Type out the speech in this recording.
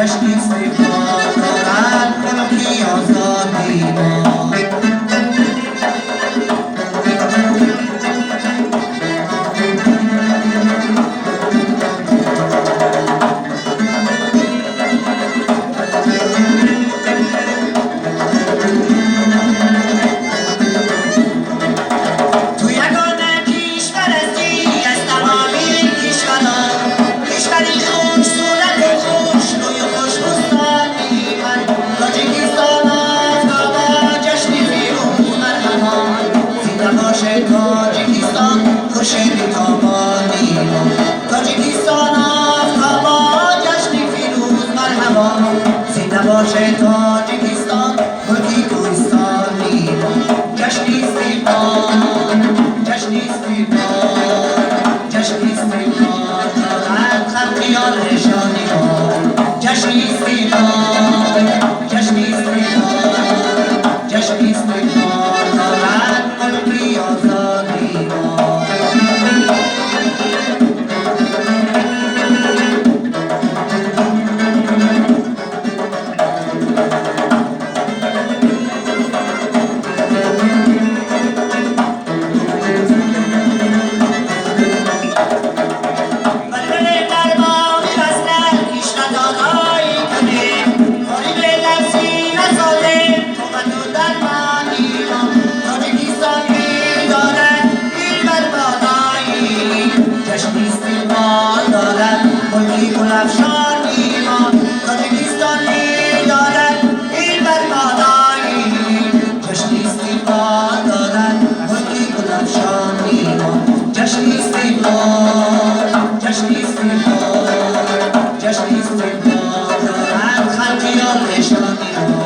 جشن استقلال دارد ملکی آزادی ما. تاجیکستان خورشید تابانی ما، تاجیکستان آفتابا جشن فیروز مرحبا. زنده باشه تاجیکستان ملکی کوهستانی ما. جشن استقلال، جشن استقلال، جشن استقلال دارد خلقیان نشانی ما. جشن استقلال، جشن استقلال، جشن استقلال دارد ملکی آزادی ما. جشن استقلال دارد خلقیان نشانی ما.